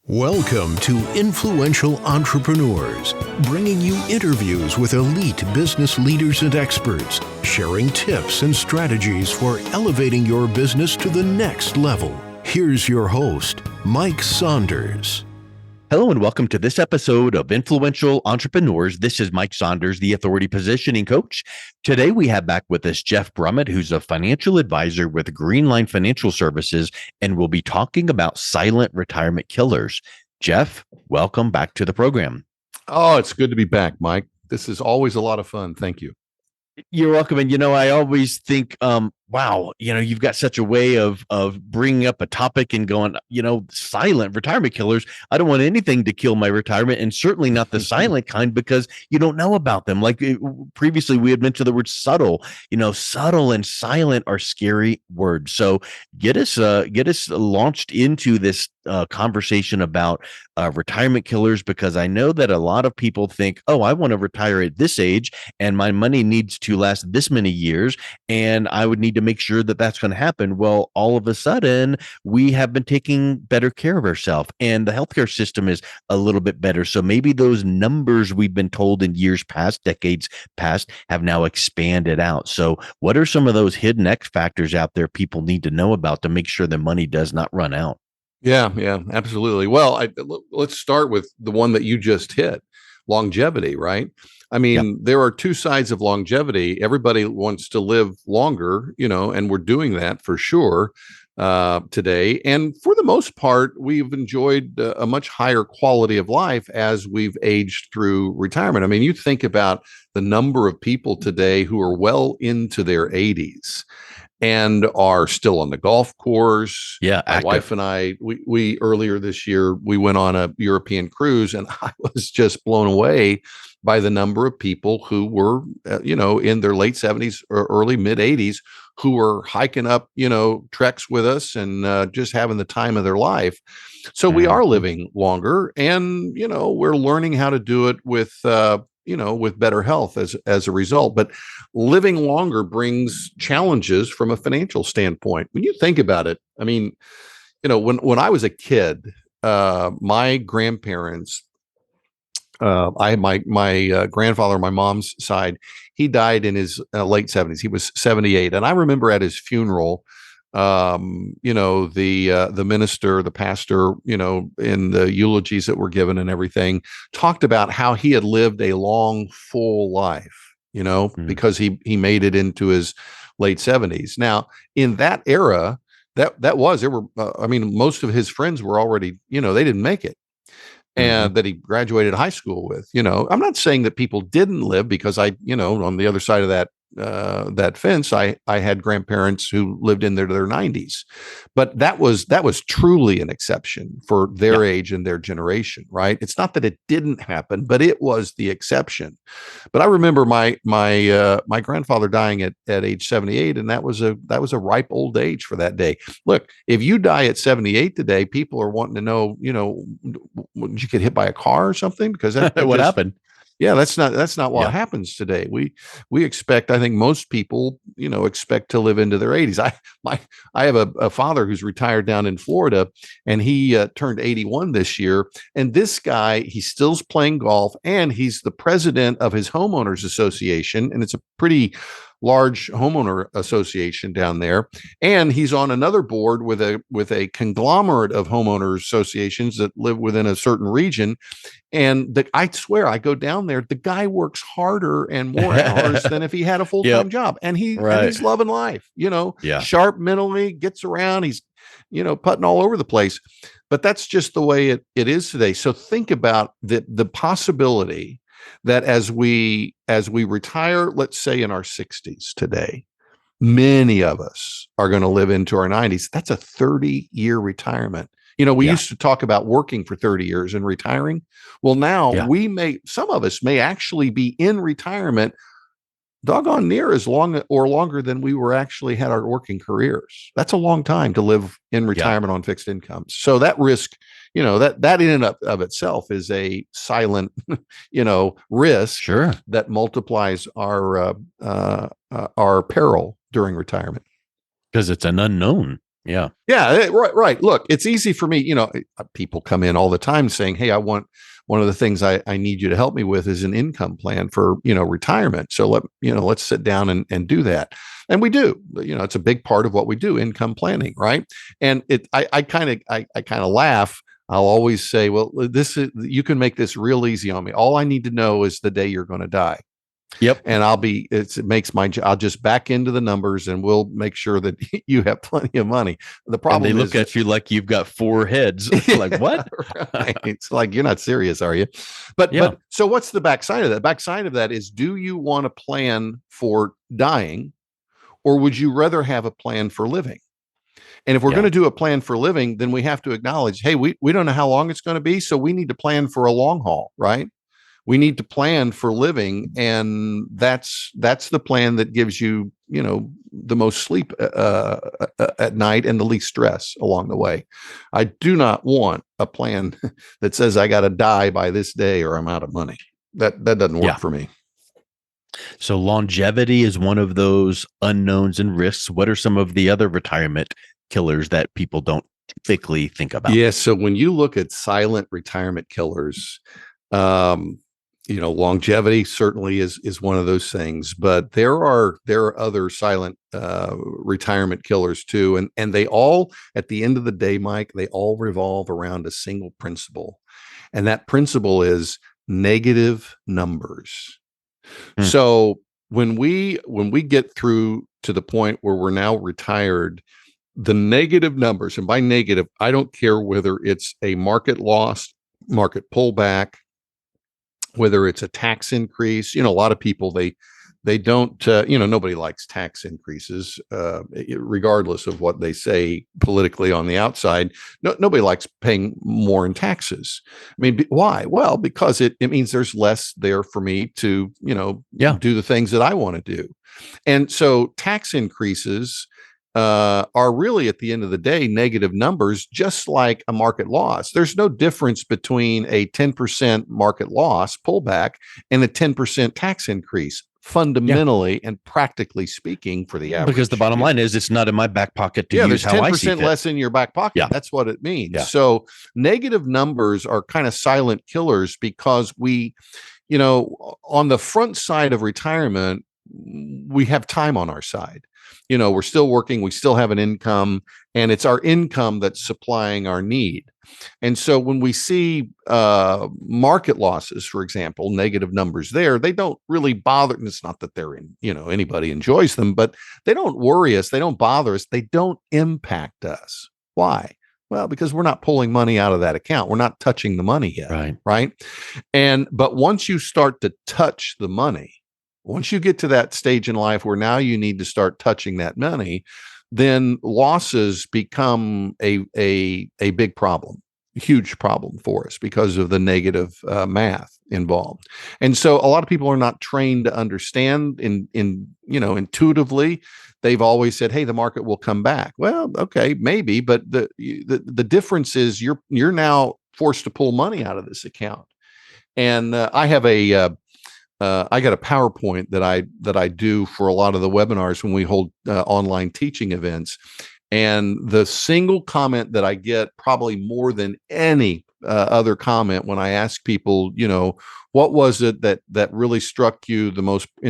Welcome to Influential Entrepreneurs, bringing you interviews with elite business leaders and experts, sharing tips and strategies for elevating your business to the next level. Here's your host, Mike Saunders. Hello and welcome to this episode of Influential Entrepreneurs. This is Mike Saunders, the Authority Positioning Coach. Today we have back with us Jeff Brummett, who's a financial advisor with Greenline Financial Services, and we'll be talking about silent retirement killers. Jeff, welcome back to the program. Oh, it's good to be back, Mike. This is always a lot of fun. Thank you. You're welcome. And, I always think, wow, you've got such a way of bringing up a topic and going, silent retirement killers. I don't want anything to kill my retirement, and certainly not the silent kind, because you don't know about them. Like previously we had mentioned the word subtle. Subtle and silent are scary words. So get us launched into this conversation about retirement killers, because I know that a lot of people think, oh, I want to retire at this age and my money needs to last this many years, and I would need to make sure that that's going to happen. Well, all of a sudden we have been taking better care of ourselves, and the healthcare system is a little bit better. So maybe those numbers we've been told in years past, decades past, have now expanded out. So what are some of those hidden X factors out there people need to know about to make sure the money does not run out? Yeah, absolutely. Well, let's start with the one that you just hit, longevity, right? I mean, There are two sides of longevity. Everybody wants to live longer, and we're doing that for sure today. And for the most part, we've enjoyed a much higher quality of life as we've aged through retirement. I mean, you think about the number of people today who are well into their 80s and are still on the golf course. Yeah, my wife and I, we earlier this year, we went on a European cruise, and I was just blown away by the number of people who were, in their late 70s or early mid 80s, who were hiking up, treks with us and just having the time of their life. So we are living longer, and, we're learning how to do it with better health as a result. But living longer brings challenges from a financial standpoint. When you think about it, I mean, when I was a kid, my grandparents, I had my grandfather on my mom's side. He died in his late 70s. He was 78. And I remember at his funeral, the minister, the pastor, in the eulogies that were given and everything, talked about how he had lived a long, full life, because he made it into his late 70s. Now, in that era, most of his friends were already, they didn't make it. And that he graduated high school with. I'm not saying that people didn't live, because I, on the other side of that fence, I had grandparents who lived in their 90s, but that was truly an exception for their age and their generation, right? It's not that it didn't happen, but it was the exception. But I remember my grandfather dying at age 78, and that was a ripe old age for that day. Look, if you die at 78 today, people are wanting to know, did you get hit by a car or something? Because that what happened? Yeah, that's not what happens today. We expect, I think most people, expect to live into their 80s. I have a father who's retired down in Florida, and he turned 81 this year. And this guy, he's still playing golf, and he's the president of his homeowners association, and it's a pretty large homeowner association down there. And he's on another board with a conglomerate of homeowners associations that live within a certain region. And I swear, I go down there, the guy works harder and more hours than if he had a full-time job. And he's loving life, sharp mentally, gets around, he's, putting all over the place. But that's just the way it is today. So think about the possibility that as we retire, let's say in our 60s today, many of us are going to live into our 90s. That's a 30-year retirement. We used to talk about working for 30 years and retiring. Well, now some of us may actually be in retirement doggone near as long or longer than we were actually had our working careers. That's a long time to live in retirement on fixed incomes. So that risk, that in and of itself is a silent, risk that multiplies our peril during retirement. Because it's an unknown. Yeah. Yeah, right. Look, it's easy for me. People come in all the time saying, "Hey, I want one of the things I need you to help me with is an income plan for retirement." So let's sit down and do that, and we do. It's a big part of what we do, income planning, right? And I kind of laugh. I'll always say, "Well, you can make this real easy on me. All I need to know is the day you're going to die." Yep. And it makes I'll just back into the numbers and we'll make sure that you have plenty of money. The problem and they is look at you like you've got 4 heads. Like, what? Right. It's like, you're not serious, are you? But so what's the backside of that? Backside of that is, do you want to plan for dying, or would you rather have a plan for living? And if we're going to do a plan for living, then we have to acknowledge, hey, we don't know how long it's going to be. So we need to plan for a long haul, right? We need to plan for living, and that's the plan that gives you, the most sleep at night and the least stress along the way. I do not want a plan that says I got to die by this day or I'm out of money. That doesn't work for me. So longevity is one of those unknowns and risks. What are some of the other retirement killers that people don't typically think about? Yeah. So when you look at silent retirement killers, longevity certainly is one of those things, but there are other silent retirement killers too, and they all, at the end of the day, Mike, they all revolve around a single principle, and that principle is negative numbers. So when we get through to the point where we're now retired, the negative numbers, and by negative, I don't care whether it's a market loss, market pullback, whether it's a tax increase. A lot of people, they don't, nobody likes tax increases, regardless of what they say politically on the outside. Nobody likes paying more in taxes. I mean, why? Well, because it means there's less there for me to, do the things that I want to do. And so tax increases are really, at the end of the day, negative numbers, just like a market loss. There's no difference between a 10% market loss pullback and a 10% tax increase, fundamentally and practically speaking, for the average. Because the bottom line is, it's not in my back pocket to use how I see fit. There's 10% less in your back pocket. Yeah. That's what it means. So negative numbers are kind of silent killers, because we, on the front side of retirement, we have time on our side. We're still working, we still have an income, and it's our income that's supplying our need. And so when we see market losses, for example, negative numbers there, they don't really bother. And it's not that they're anybody enjoys them, but they don't worry us. They don't bother us. They don't impact us. Why? Well, because we're not pulling money out of that account. We're not touching the money yet. Right. But once you start to touch the money, once you get to that stage in life where now you need to start touching that money, then losses become a big problem, a huge problem for us, because of the negative math involved. And so a lot of people are not trained to understand intuitively. They've always said, hey, the market will come back. Well, okay, maybe, but the difference is you're now forced to pull money out of this account. And I have I got a PowerPoint that I do for a lot of the webinars when we hold online teaching events. And the single comment that I get, probably more than any other comment, when I ask people, what was it that really struck you in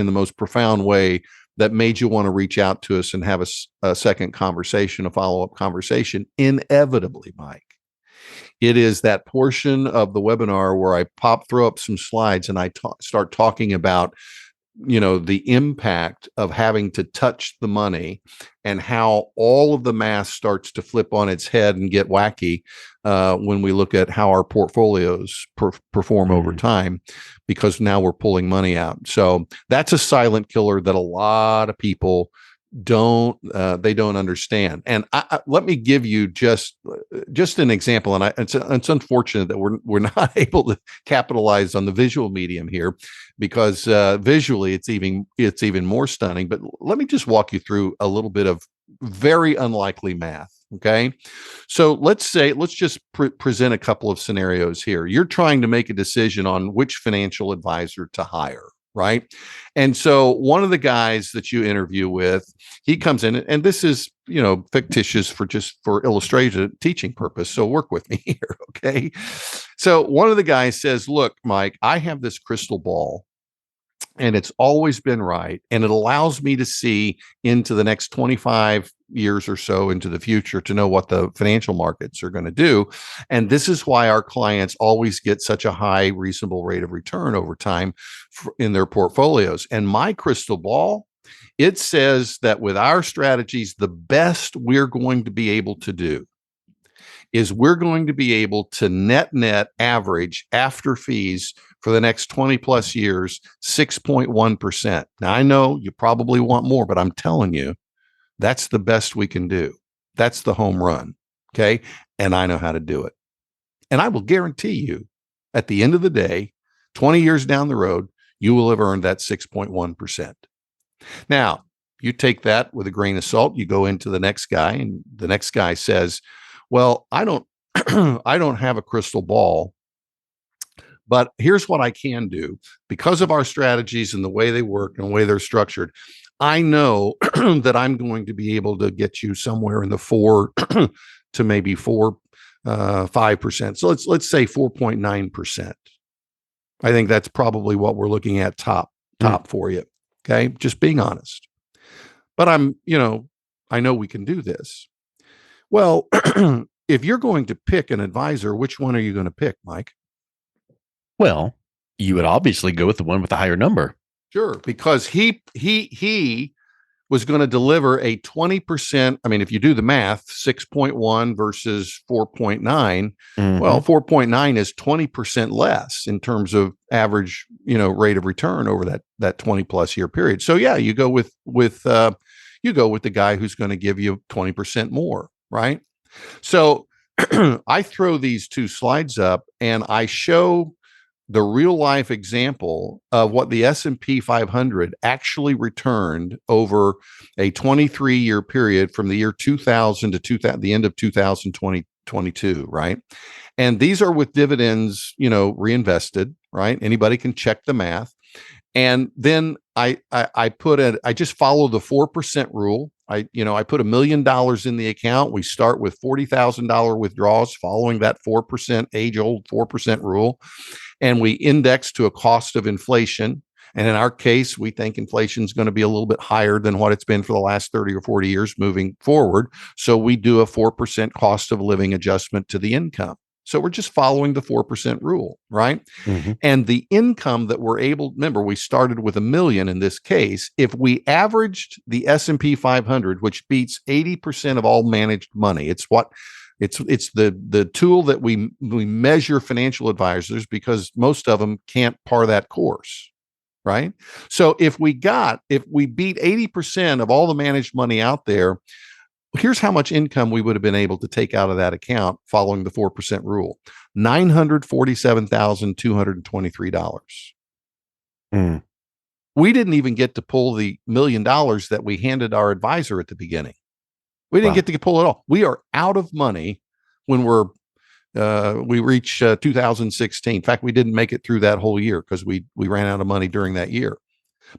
the most profound way, that made you want to reach out to us and have a second conversation, a follow-up conversation? Inevitably, Mike, it is that portion of the webinar where I throw up some slides and I start talking about, the impact of having to touch the money, and how all of the math starts to flip on its head and get wacky when we look at how our portfolios perform over time, because now we're pulling money out. So that's a silent killer that a lot of people don't understand. And let me give you just an example. And it's unfortunate that we're not able to capitalize on the visual medium here, because visually it's even more stunning. But let me just walk you through a little bit of very unlikely math. Okay, so let's just present a couple of scenarios here. You're trying to make a decision on which financial advisor to hire. right? And so one of the guys that you interview with, he comes in, and this is, fictitious for illustrative teaching purpose. So work with me here, okay? So one of the guys says, look, Mike, I have this crystal ball, and it's always been right, and it allows me to see into the next 25 years or so into the future to know what the financial markets are going to do. And this is why our clients always get such a high reasonable rate of return over time in their portfolios. And my crystal ball, it says that with our strategies, the best we're going to be able to do is we're going to be able to net average after fees for the next 20 plus years, 6.1%. Now, I know you probably want more, but I'm telling you, that's the best we can do. That's the home run. Okay. And I know how to do it. And I will guarantee you, at the end of the day, 20 years down the road, you will have earned that 6.1%. Now, you take that with a grain of salt, you go into the next guy, and the next guy says, well, I don't I don't have a crystal ball, but here's what I can do. Because of our strategies and the way they work and the way they're structured, I know that I'm going to be able to get you somewhere in the 4 to maybe 5%. So let's say 4.9%. I think that's probably what we're looking at top for you. Okay, just being honest. But I know we can do this. Well, if you're going to pick an advisor, which one are you going to pick, Mike? Well, you would obviously go with the one with the higher number. Sure, because he was going to deliver a 20%. I mean, if you do the math, 6.1 versus 4.9, well, 4.9 is 20% less in terms of average, rate of return over that 20 plus year period. So yeah, you go with the guy who's going to give you 20% more, right? So I throw these two slides up and I show the real life example of what the S&P 500 actually returned over a 23-year period from the year 2000 to the end of 2022, right? And these are with dividends, reinvested, right? Anybody can check the math. And then I just follow the 4% rule. I put $1 million in the account. We start with $40,000 withdrawals following that 4% age-old 4% rule. And we index to a cost of inflation. And in our case, we think inflation is going to be a little bit higher than what it's been for the last 30 or 40 years moving forward. So we do a 4% cost of living adjustment to the income. So we're just following the 4% rule, right? Mm-hmm. And the income that remember, we started with $1 million in this case. If we averaged the S&P 500, which beats 80% of all managed money, it's the tool that we measure financial advisors because most of them can't par that course, right? So if we beat 80% of all the managed money out there, here's how much income we would have been able to take out of that account following the 4% rule: $947,223. We didn't even get to pull the $1 million that we handed our advisor at the beginning. We didn't get to pull it all. We are out of money when we reach 2016. In fact, we didn't make it through that whole year because we ran out of money during that year.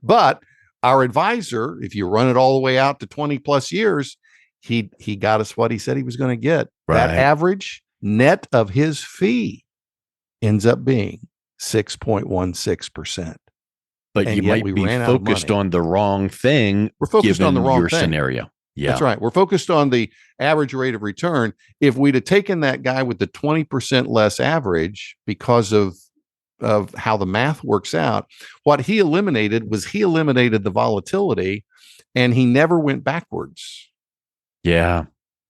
But our advisor, if you run it all the way out to 20 plus years, he got us what he said he was going to get. Right. That average net of his fee ends up being 6.16%. But and you might be focused on the wrong thing. We're focused on the wrong thing. Scenario. Yeah, that's right. We're focused on the average rate of return. If we'd have taken that guy with the 20% less average because of how the math works out, what he eliminated the volatility, and he never went backwards. Yeah.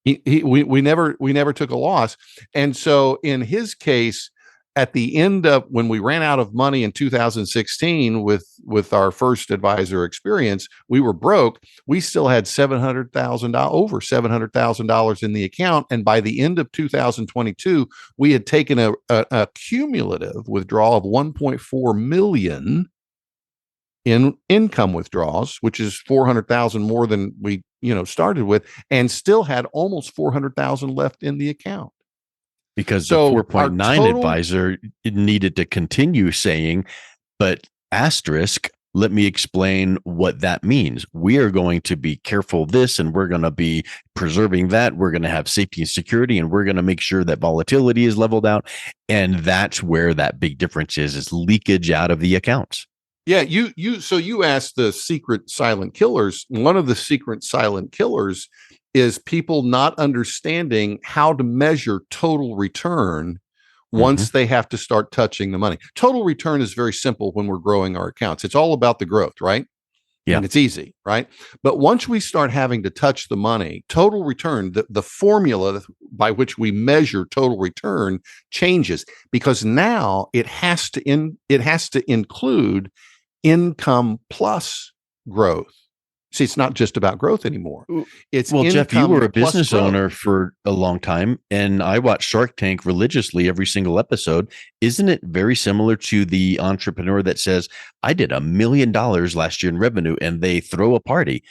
We never took a loss. And so in his case, at the end of when we ran out of money in 2016 with our first advisor experience, we were broke. We still had over $700,000 in the account. And by the end of 2022, we had taken a cumulative withdrawal of 1.4 million in income withdrawals, which is 400,000 more than we started with, and still had almost 400,000 left in the account. Because the 4.9 advisor needed to continue saying, but Asterisk, let me explain what that means. We are going to be careful of this, and we're going to be preserving that. We're going to have safety and security, and we're going to make sure that volatility is leveled out. And that's where that big difference is leakage out of the accounts. Yeah, so you asked the secret silent killers. One of the secret silent killers is people not understanding how to measure total return once they have to start touching the money. Total return is very simple when we're growing our accounts. It's all about the growth, right? Yeah. And it's easy, right? But once we start having to touch the money, total return, the formula by which we measure total return changes, because now it has to include income plus growth. See, it's not just about growth anymore. It's well, Jeff, you were a business growth. owner for a long time, and I watch Shark Tank religiously every single episode. Isn't it very similar to the entrepreneur that says, I did $1 million last year in revenue, and they throw a party?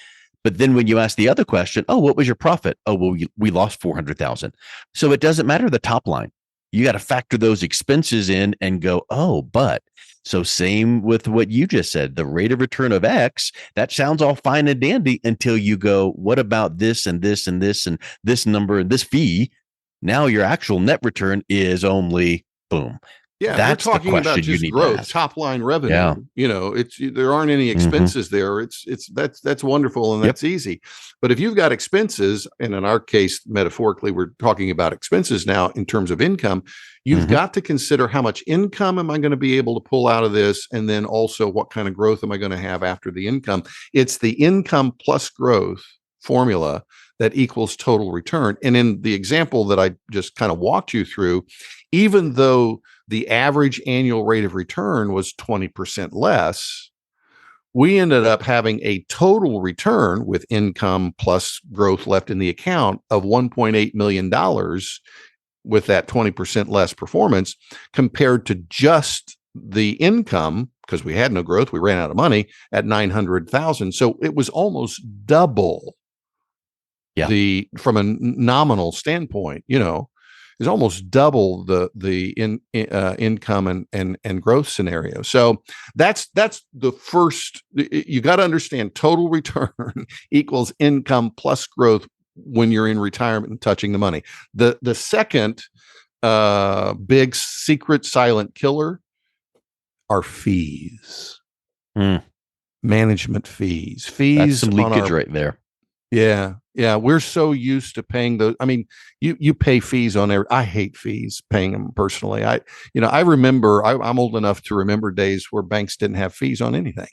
But then when you ask the other question, oh, what was your profit? Oh, well, we lost 400,000. So it doesn't matter the top line. You got to factor those expenses in and go, oh, but. So same with what you just said, the rate of return of X, that sounds all fine and dandy until you go, what about this and this and this and this number and this fee? Now your actual net return is only boom. Yeah, that's we're talking about just growth, top line revenue. Yeah. You know, there aren't any expenses there. That's wonderful and that's easy. But if you've got expenses, and in our case, metaphorically, we're talking about expenses now in terms of income, you've got to consider how much income am I going to be able to pull out of this, and then also what kind of growth am I going to have after the income. It's the income plus growth formula that equals total return. And in the example that I just kind of walked you through, even though the average annual rate of return was 20% less, we ended up having a total return with income plus growth left in the account of $1.8 million with that 20% less performance compared to just the income, because we had no growth, we ran out of money at 900,000. So it was almost double from a nominal standpoint, is almost double the income and growth scenario. So that's the first. You got to understand total return equals income plus growth when you're in retirement and touching the money. The second big secret silent killer are fees. Management fees. That's some leakage right there. Yeah. We're so used to paying those. I mean, you pay fees on every. I hate fees, paying them personally. I remember. I'm old enough to remember days where banks didn't have fees on anything.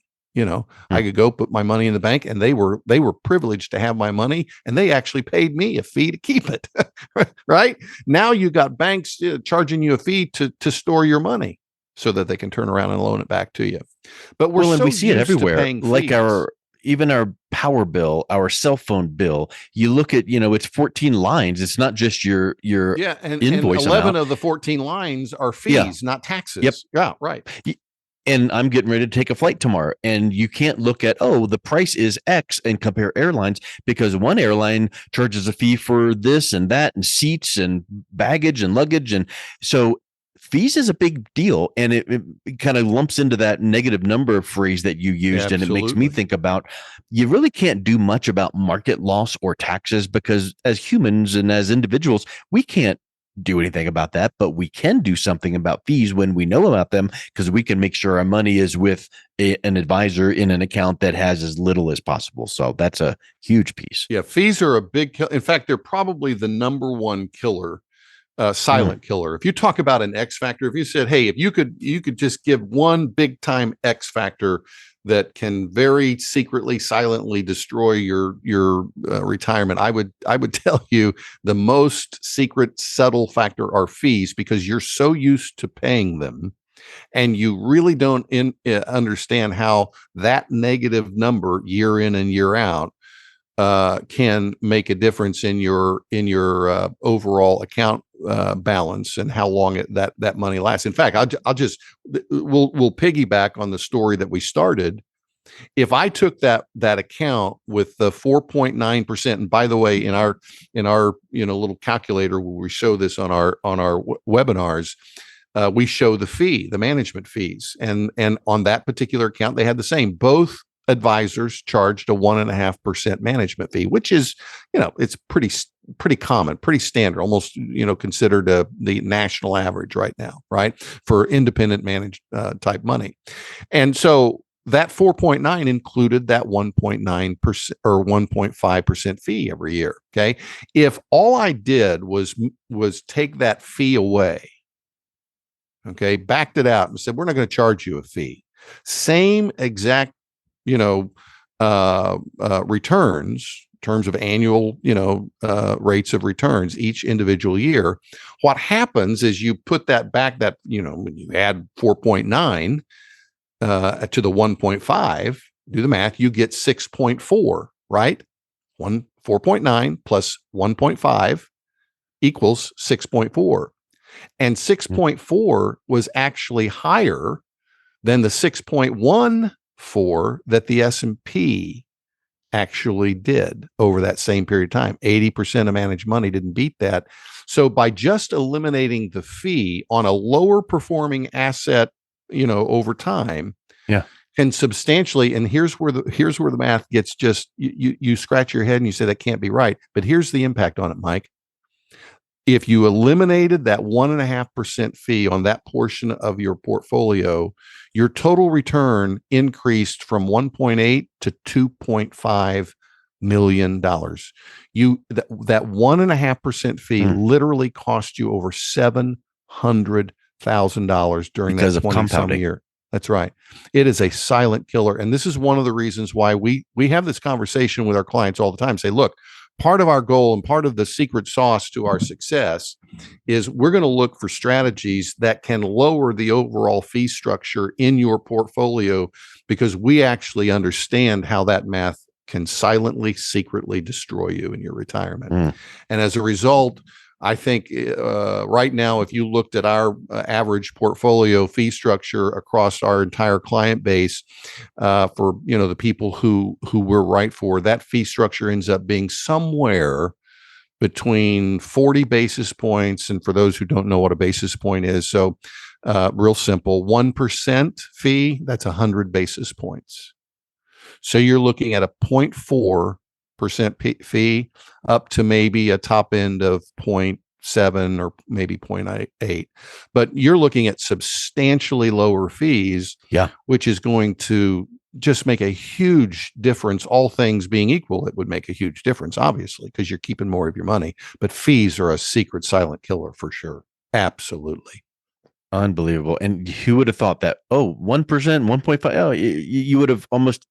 I could go put my money in the bank, and they were privileged to have my money, and they actually paid me a fee to keep it. Right now, you got banks charging you a fee to store your money so that they can turn around and loan it back to you. But we see it everywhere, like even our power bill, our cell phone bill. You look at, it's 14 lines. It's not just your and invoice. 11 of the 14 lines are fees, not taxes. Yep. Yeah, right. And I'm getting ready to take a flight tomorrow, and you can't look at, the price is X and compare airlines, because one airline charges a fee for this and that and seats and baggage and luggage. And so fees is a big deal, and it kind of lumps into that negative number phrase that you used. And it makes me think about, you really can't do much about market loss or taxes, because as humans and as individuals, we can't do anything about that, but we can do something about fees when we know about them, because we can make sure our money is with an advisor in an account that has as little as possible. So that's a huge piece. Yeah, fees are a big kill. In fact, they're probably the number one killer. Silent killer. If you talk about an X factor, if you said, hey, if you could just give one big time X factor that can very secretly, silently destroy your retirement, I would tell you the most secret, subtle factor are fees, because you're so used to paying them, and you really don't understand how that negative number year in and year out can make a difference in your overall account balance and how long that money lasts. In fact, we'll piggyback on the story that we started. If I took that account with the 4.9%, and by the way, in our little calculator where we show this on our webinars, we show the management fees, and on that particular account, they had the same. Both advisors charged a 1.5% management fee, which is, it's pretty common, pretty standard, almost, considered the national average right now, right, for independent managed type money. And so that 4.9 included that 1.9% or 1.5% fee every year. Okay. If all I did was take that fee away, okay, backed it out and said, we're not going to charge you a fee, same exact, returns, terms of annual, rates of returns each individual year. What happens is you put that back, that, when you add 4.9 to the 1.5, do the math, you get 6.4, right? 4.9 plus 1.5 equals 6.4. And 6.4 was actually higher than the 6.14 that the S&P actually did over that same period of time. 80% of managed money didn't beat that. So by just eliminating the fee on a lower performing asset, over time, can substantially, and here's where the math gets just, you scratch your head and you say that can't be right. But here's the impact on it, Mike. If you eliminated that 1.5% fee on that portion of your portfolio, your total return increased from 1.8 to $2.5 million. That 1.5% fee literally cost you over $700,000 during because that of 20-some year. That's right. It is a silent killer. And this is one of the reasons why we have this conversation with our clients all the time. Say, look, part of our goal and part of the secret sauce to our success is we're going to look for strategies that can lower the overall fee structure in your portfolio, because we actually understand how that math can silently, secretly destroy you in your retirement. And as a result, I think right now, if you looked at our average portfolio fee structure across our entire client base, for the people who we're right for, that fee structure ends up being somewhere between 40 basis points. And for those who don't know what a basis point is, so real simple, 1% fee, that's 100 basis points. So you're looking at a 0.4% fee up to maybe a top end of 0.7 or maybe 0.8. But you're looking at substantially lower fees, which is going to just make a huge difference. All things being equal, it would make a huge difference, obviously, because you're keeping more of your money. But fees are a secret silent killer for sure. Absolutely. Unbelievable. And who would have thought that? 1%, 1.5. Oh, you would have almost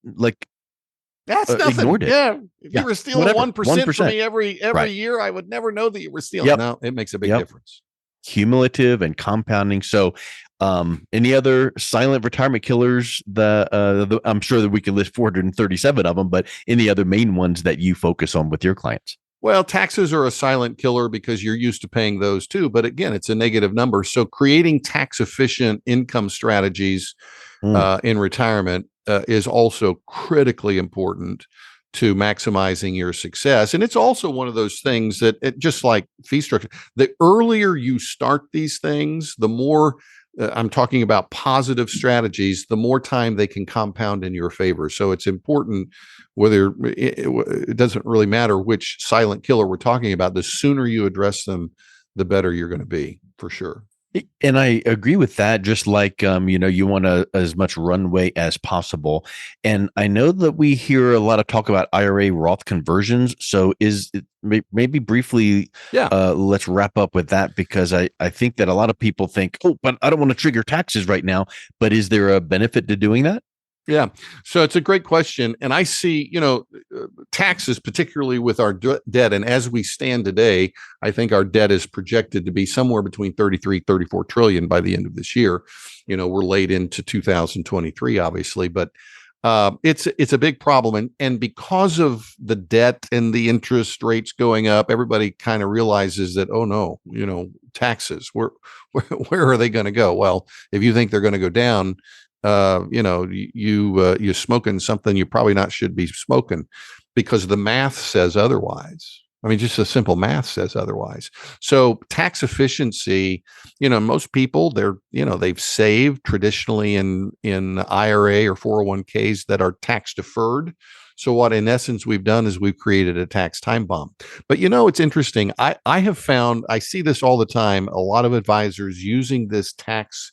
that's nothing. Ignored it. Yeah. If you were stealing 1% from me every right. year, I would never know that you were stealing. No, it makes a big difference. Cumulative and compounding. So any other silent retirement killers? I'm sure that we could list 437 of them, but any other main ones that you focus on with your clients? Well, taxes are a silent killer because you're used to paying those too. But again, it's a negative number. So creating tax efficient income strategies in retirement is also critically important to maximizing your success. And it's also one of those things that just like fee structure, the earlier you start these things, the more I'm talking about positive strategies, the more time they can compound in your favor. So it's important, whether it doesn't really matter which silent killer we're talking about, the sooner you address them, the better you're going to be, for sure. And I agree with that. Just like, you want as much runway as possible. And I know that we hear a lot of talk about IRA Roth conversions. So maybe briefly, let's wrap up with that, because I think that a lot of people think, but I don't want to trigger taxes right now. But is there a benefit to doing that? Yeah. So it's a great question. And I see, taxes, particularly with our debt. And as we stand today, I think our debt is projected to be somewhere between 33, 34 trillion by the end of this year. We're late into 2023, obviously, but it's a big problem. And because of the debt and the interest rates going up, everybody kind of realizes that, oh no, taxes, where are they going to go? Well, if you think they're going to go down, you're smoking something you probably not should be smoking, because the math says otherwise. I mean, just the simple math says otherwise. So tax efficiency, most people they've saved traditionally in IRA or 401ks that are tax deferred. So what in essence we've done is we've created a tax time bomb. But it's interesting. I have found I see this all the time. A lot of advisors using this tax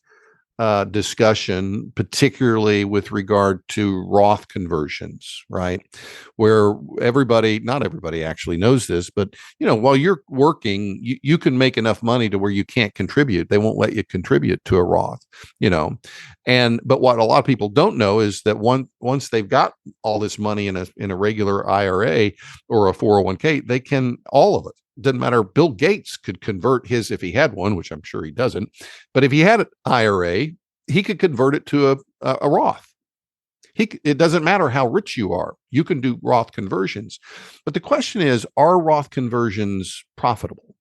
discussion, particularly with regard to Roth conversions, right? Where not everybody actually knows this, but while you're working, you can make enough money to where you can't contribute. They won't let you contribute to a Roth, but what a lot of people don't know is that once they've got all this money in a regular IRA or a 401k, they can all of it. Doesn't matter. Bill Gates could convert his if he had one, which I'm sure he doesn't. But if he had an IRA, he could convert it to a Roth. It doesn't matter how rich you are. You can do Roth conversions. But the question is, are Roth conversions profitable?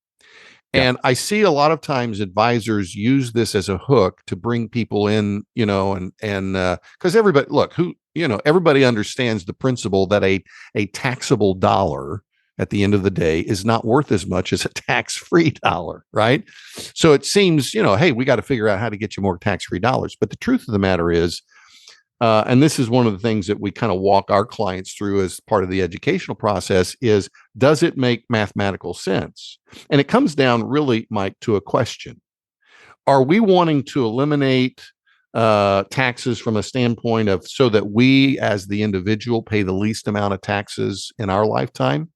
Yeah. And I see a lot of times advisors use this as a hook to bring people in, and because everybody understands the principle that a taxable dollar at the end of the day is not worth as much as a tax-free dollar, right? So it seems, hey, we got to figure out how to get you more tax-free dollars. But the truth of the matter is, and this is one of the things that we kind of walk our clients through as part of the educational process is, does it make mathematical sense? And it comes down really, Mike, to a question. Are we wanting to eliminate taxes from a standpoint of so that we as the individual pay the least amount of taxes in our lifetime?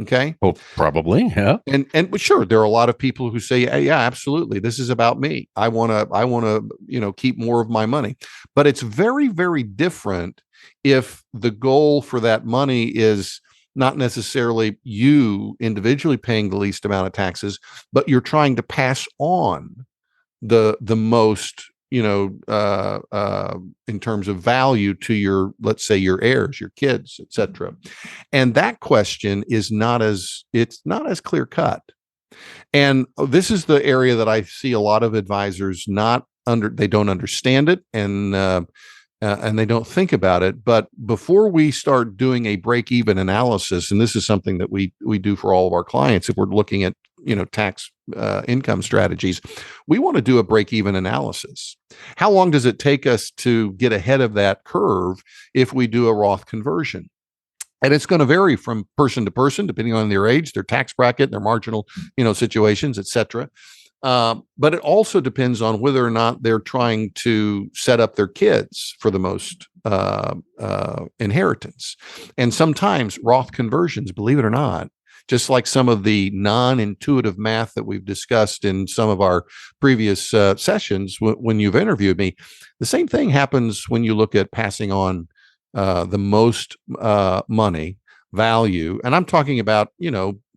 Okay. Well, probably, yeah. And sure, there are a lot of people who say, hey, yeah, absolutely. This is about me. I want to, keep more of my money. But it's very, very different if the goal for that money is not necessarily you individually paying the least amount of taxes, but you're trying to pass on the most, in terms of value to let's say your heirs, your kids, etc. And that question is it's not as clear cut. And this is the area that I see a lot of advisors they don't understand it and they don't think about it. But before we start doing a break-even analysis, and this is something that we do for all of our clients, if we're looking at tax income strategies, we want to do a break-even analysis. How long does it take us to get ahead of that curve if we do a Roth conversion? And it's going to vary from person to person, depending on their age, their tax bracket, their marginal, situations, et cetera. But it also depends on whether or not they're trying to set up their kids for the most inheritance. And sometimes Roth conversions, believe it or not, just like some of the non-intuitive math that we've discussed in some of our previous sessions when you've interviewed me, the same thing happens when you look at passing on the most money value. And I'm talking about,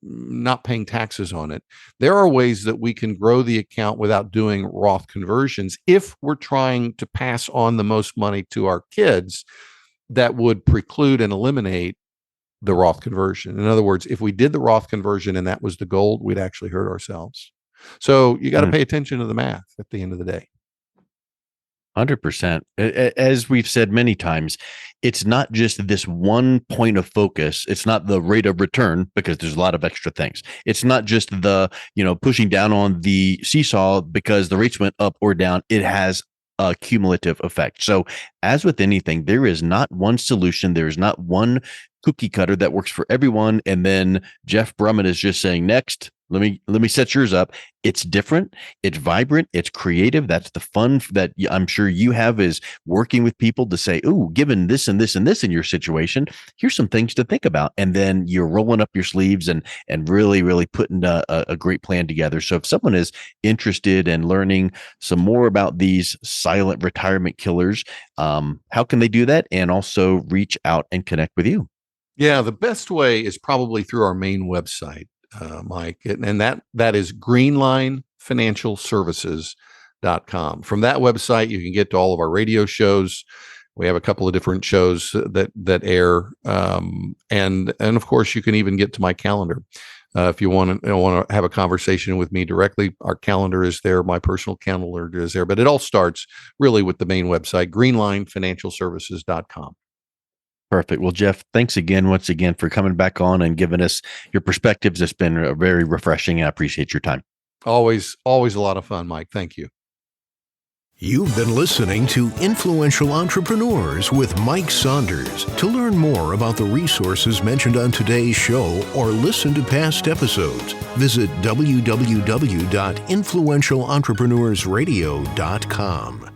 not paying taxes on it. There are ways that we can grow the account without doing Roth conversions if we're trying to pass on the most money to our kids that would preclude and eliminate the Roth conversion. In other words, if we did the Roth conversion and that was the goal, we'd actually hurt ourselves. So you got to pay attention to the math at the end of the day. 100%. As we've said many times, it's not just this one point of focus. It's not the rate of return, because there's a lot of extra things. It's not just the, pushing down on the seesaw because the rates went up or down. It has a cumulative effect. So as with anything, there is not one solution. There is not one cookie cutter that works for everyone. And then Jeff Brummett is just saying, next, let me set yours up. It's different. It's vibrant. It's creative. That's the fun that I'm sure you have, is working with people to say, "Ooh, given this and this and this in your situation, here's some things to think about." And then you're rolling up your sleeves and really, really putting a great plan together. So if someone is interested in learning some more about these silent retirement killers, how can they do that and also reach out and connect with you? Yeah, the best way is probably through our main website, Mike, and that is greenlinefinancialservices.com. From that website, you can get to all of our radio shows. We have a couple of different shows that air, and of course, you can even get to my calendar if you want to have a conversation with me directly. Our calendar is there. My personal calendar is there. But it all starts really with the main website, greenlinefinancialservices.com. Perfect. Well, Jeff, thanks again, once again, for coming back on and giving us your perspectives. It's been very refreshing. I appreciate your time. Always a lot of fun, Mike. Thank you. You've been listening to Influential Entrepreneurs with Mike Saunders. To learn more about the resources mentioned on today's show or listen to past episodes, visit www.influentialentrepreneurssradio.com.